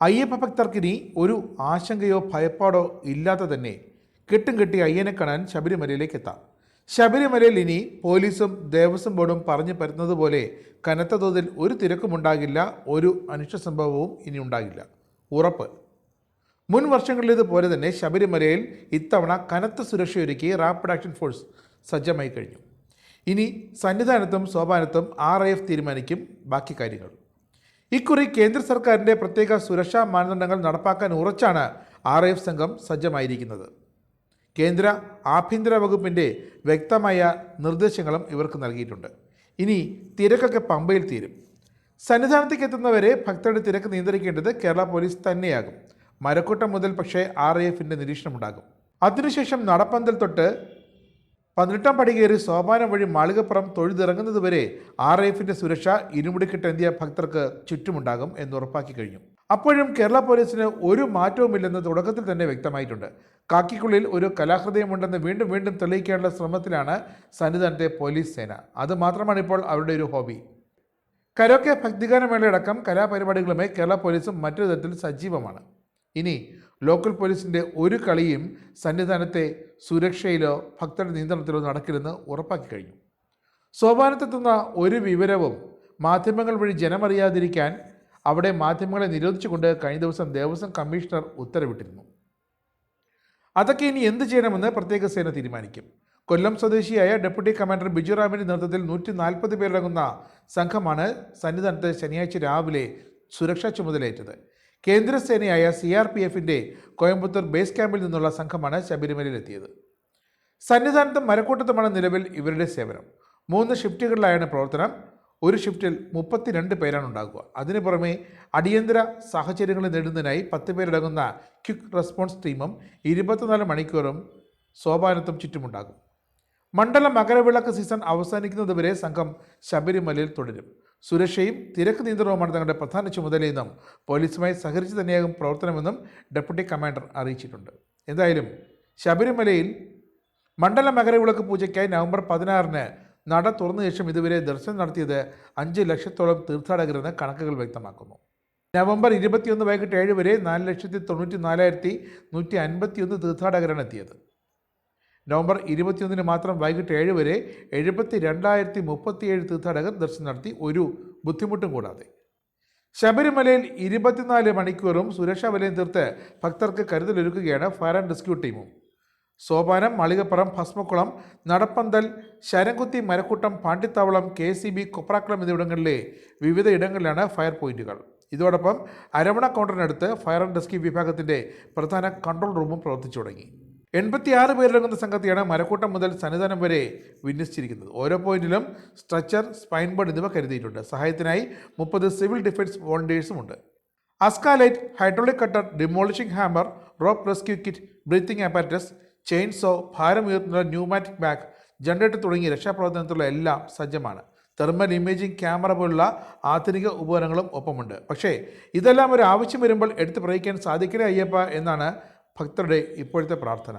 അയ്യപ്പ ഭക്തർക്കിനി ഒരു ആശങ്കയോ ഭയപ്പാടോ ഇല്ലാതെ തന്നെ കെട്ടും കെട്ടി അയ്യനെ കാണാൻ ശബരിമലയിലേക്ക് എത്താം. ശബരിമലയിൽ ഇനി പോലീസും ദേവസ്വം ബോർഡും പറഞ്ഞു പറ്റുന്നത് പോലെ കനത്ത തോതിൽ ഒരു തിരക്കുമുണ്ടാകില്ല, ഒരു അനിഷ്ട സംഭവവും ഇനി ഉണ്ടാകില്ല, ഉറപ്പ്. മുൻ വർഷങ്ങളിലേതുപോലെ തന്നെ ശബരിമലയിൽ ഇത്തവണ കനത്ത സുരക്ഷയൊരുക്കി റാപ്പിഡ് ആക്ഷൻ ഫോഴ്സ് സജ്ജമായി കഴിഞ്ഞു. ഇനി സന്നിധാനത്തും സോപാനത്തും RIF തീരുമാനിക്കും ബാക്കി കാര്യങ്ങൾ. ഇക്കുറി കേന്ദ്ര സർക്കാരിൻ്റെ പ്രത്യേക സുരക്ഷാ മാനദണ്ഡങ്ങൾ നടപ്പാക്കാൻ ഉറച്ചാണ് RIF സംഘം സജ്ജമായിരിക്കുന്നത്. കേന്ദ്ര ആഭ്യന്തര വകുപ്പിൻ്റെ വ്യക്തമായ നിർദ്ദേശങ്ങളും ഇവർക്ക് നൽകിയിട്ടുണ്ട്. ഇനി തിരക്കൊക്കെ പമ്പയിൽ തീരും. സന്നിധാനത്തേക്ക് എത്തുന്നവരെ ഭക്തരുടെ തിരക്ക് നിയന്ത്രിക്കേണ്ടത് കേരള പോലീസ് തന്നെയാകും. മരക്കൂട്ടം മുതൽ പക്ഷേ RIFൻ്റെ നിരീക്ഷണമുണ്ടാകും. അതിനുശേഷം നടപ്പന്തൽ തൊട്ട് 18-ാം പടി കയറി സോപാനം വഴി മാളികപ്പുറം തൊഴുതിറങ്ങുന്നതുവരെ RIFൻ്റെ സുരക്ഷ ഇരുമുടിക്കെട്ടെത്തിയ ഭക്തർക്ക് ചുറ്റുമുണ്ടാകും എന്ന് ഉറപ്പാക്കി കഴിഞ്ഞു. അപ്പോഴും കേരള പോലീസിന് ഒരു മാറ്റവുമില്ലെന്ന് തുടക്കത്തിൽ തന്നെ വ്യക്തമായിട്ടുണ്ട്. കാക്കിക്കുള്ളിൽ ഒരു കലാഹൃദയമുണ്ടെന്ന് വീണ്ടും വീണ്ടും തെളിയിക്കാനുള്ള ശ്രമത്തിലാണ് സന്നിധാനത്തെ പോലീസ് സേന. അതുമാത്രമാണ് ഇപ്പോൾ അവരുടെ ഒരു ഹോബി. കരോക്കെ ഭക്തിഗാനമേളയടക്കം കലാപരിപാടികളുമായി കേരള പോലീസും മറ്റൊരു തരത്തിൽ സജീവമാണ്. ഇനി ലോക്കൽ പോലീസിൻ്റെ ഒരു കളിയും സന്നിധാനത്തെ സുരക്ഷയിലോ ഭക്തരുടെ നിയന്ത്രണത്തിലോ നടക്കില്ലെന്ന് ഉറപ്പാക്കി കഴിഞ്ഞു. സോപാനത്തെത്തുന്ന ഒരു വിവരവും മാധ്യമങ്ങൾ വഴി ജനമറിയാതിരിക്കാൻ അവിടെ മാധ്യമങ്ങളെ നിരോധിച്ചുകൊണ്ട് കഴിഞ്ഞ ദിവസം ദേവസ്വം കമ്മീഷണർ ഉത്തരവിട്ടിരുന്നു. അതൊക്കെ ഇനി എന്ത് ചെയ്യണമെന്ന് പ്രത്യേക സേന തീരുമാനിക്കും. കൊല്ലം സ്വദേശിയായ ഡെപ്യൂട്ടി കമാൻഡർ ബിജുറാമിൻ്റെ നേതൃത്വത്തിൽ 140 പേരടങ്ങുന്ന സംഘമാണ് സന്നിധാനത്ത് ശനിയാഴ്ച രാവിലെ സുരക്ഷാ ചുമതലയേറ്റത്. കേന്ദ്രസേനയായ CRPFൻ്റെ കോയമ്പത്തൂർ ബേസ് ക്യാമ്പിൽ നിന്നുള്ള സംഘമാണ് ശബരിമലയിലെത്തിയത്. സന്നിധാനത്തും മരക്കൂട്ടത്തുമാണ് നിലവിൽ ഇവരുടെ സേവനം. 3 ഷിഫ്റ്റുകളിലായാണ് പ്രവർത്തനം. ഒരു ഷിഫ്റ്റിൽ 32 പേരാണ് ഉണ്ടാകുക. അതിനു പുറമെ അടിയന്തര സാഹചര്യങ്ങൾ നേടുന്നതിനായി 10 പേരടങ്ങുന്ന ക്വിക്ക് റെസ്പോൺസ് ടീമും 24 മണിക്കൂറും സോപാനത്തും ചുറ്റുമുണ്ടാകും. മണ്ഡല മകരവിളക്ക് സീസൺ അവസാനിക്കുന്നതുവരെ സംഘം ശബരിമലയിൽ തുടരും. സുരക്ഷയും തിരക്ക് നിയന്ത്രണവുമാണ് തങ്ങളുടെ പ്രധാന ചുമതലയെന്നും പോലീസുമായി സഹകരിച്ച് തന്നെയാകും പ്രവർത്തനമെന്നും ഡെപ്യൂട്ടി കമാൻഡർ അറിയിച്ചിട്ടുണ്ട്. എന്തായാലും ശബരിമലയിൽ മണ്ഡല മകരവിളക്ക് പൂജയ്ക്കായി നവംബർ 16-ന് നട തുറന്ന ശേഷം ഇതുവരെ ദർശനം നടത്തിയത് 5 ലക്ഷത്തോളം തീർത്ഥാടകരെന്ന് കണക്കുകൾ വ്യക്തമാക്കുന്നു. നവംബർ 21 വൈകിട്ട് 7 വരെ 4,94,151 തീർത്ഥാടകരാണ് എത്തിയത്. നവംബർ 21-ന് മാത്രം വൈകിട്ട് 7 വരെ 72,037 തീർത്ഥാടകർ ദർശനം നടത്തി, ഒരു ബുദ്ധിമുട്ടും കൂടാതെ. ശബരിമലയിൽ 24 മണിക്കൂറും സുരക്ഷാ വലയം തീർത്ത് ഭക്തർക്ക് കരുതലൊരുക്കുകയാണ് ഫയർ ആൻഡ് റെസ്ക്യൂ ടീമും. സോപാനം, മാളികപ്പുറം, ഭസ്മക്കുളം, നടപ്പന്തൽ, ശരംകുത്തി, മരക്കൂട്ടം, പാണ്ടിത്താവളം, KCB, കൊപ്രാക്കുളം എന്നിവിടങ്ങളിലെ വിവിധ ഇടങ്ങളിലാണ് ഫയർ പോയിന്റുകൾ. ഇതോടൊപ്പം അരവണ കൗണ്ടറിനടുത്ത് ഫയർ ആൻഡ് റെസ്ക്യൂ വിഭാഗത്തിൻ്റെ പ്രധാന കൺട്രോൾ റൂമും പ്രവർത്തിച്ചു തുടങ്ങി. 86 പേരടങ്ങുന്ന സംഘത്തെയാണ് മരക്കൂട്ടം മുതൽ സന്നിധാനം വരെ വിന്യസിച്ചിരിക്കുന്നത്. ഓരോ പോയിന്റിലും സ്ട്രെച്ചർ, സ്പൈൻ ബോർഡ് എന്നിവ കരുതിയിട്ടുണ്ട്. സഹായത്തിനായി 30 സിവിൽ ഡിഫൻസ് വോളണ്ടിയേഴ്സും ഉണ്ട്. അസ്കാലൈറ്റ്, hydraulic cutter, demolishing hammer, rope rescue kit, breathing apparatus, chainsaw, ഭാരമുയർത്തുന്ന ന്യൂമാറ്റിക് ബാഗ്, ജനറേറ്റർ തുടങ്ങിയ രക്ഷാപ്രവർത്തനത്തിലുള്ള എല്ലാം സജ്ജമാണ്. തെർമൽ ഇമേജിംഗ് ക്യാമറ പോലുള്ള ആധുനിക ഉപകരണങ്ങളും ഒപ്പമുണ്ട്. പക്ഷേ ഇതെല്ലാം ഒരു ആവശ്യം വരുമ്പോൾ എടുത്തു പ്രയോഗിക്കാൻ സാധിക്കണേ അയ്യപ്പ എന്നാണ് ഭക്തരുടെ ഇപ്പോഴത്തെ പ്രാർത്ഥന.